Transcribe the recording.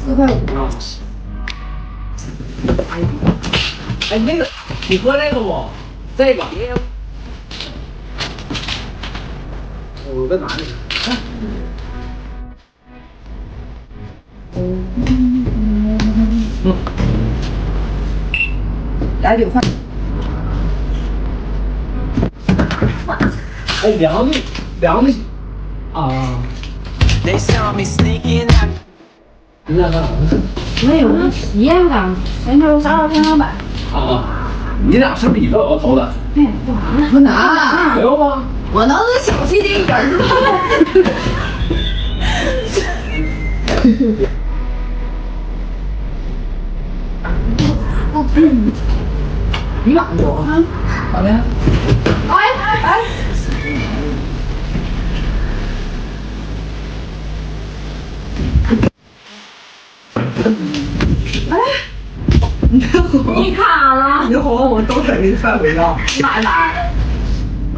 4.5啊。哎，那个你喝那个不？这个。我在哪里？来点饭。哎，凉的啊。你在干啥？没有体验感，人家啥天花板。啊，你俩是比着额头的？我哪？没有吗？我能是小气的人吗？你哪有啊？咋的？哎！你卡了！你好，我都在那范围啊。哪？